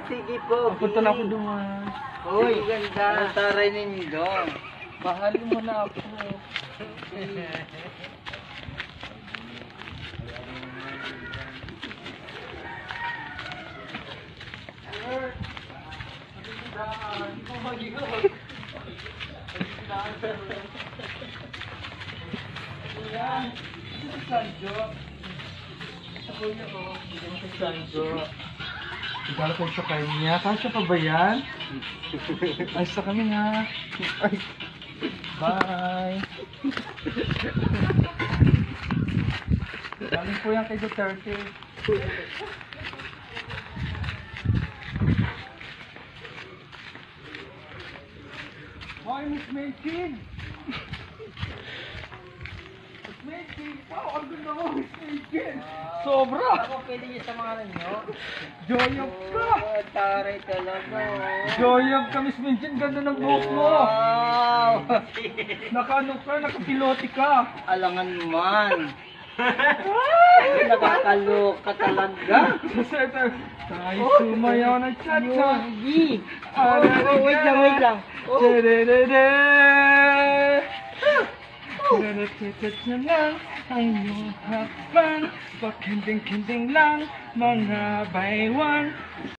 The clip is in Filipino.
sige po. Papunta na ako doon. Uy, ganda. Ang taray ninyo. Mahalin mo na ako. Igala ko sa kanya. Kasya pa ba yan? Ay, sa kami na. Ay. Bye. Galing po yan kay Duterte. Hi, Miss Makin! Miss Makin! Wow, ang ganda mo, Miss Makin! Sobra! Ako pwede niyo samahan nyo? Joyog ka! Ang taray talaga. Joyog ka, Miss Makin! Ganda ng buhok mo! Wow! Nakaano ka, nakapiloti ka! Alangan man. Nakakaloka talaga. Tayo sumayaw na cha-cha! Yogi! Wait lang, wait lang. Tadadadada lang ang iyong hakbang, pagkinding-kinding lang mga baywan.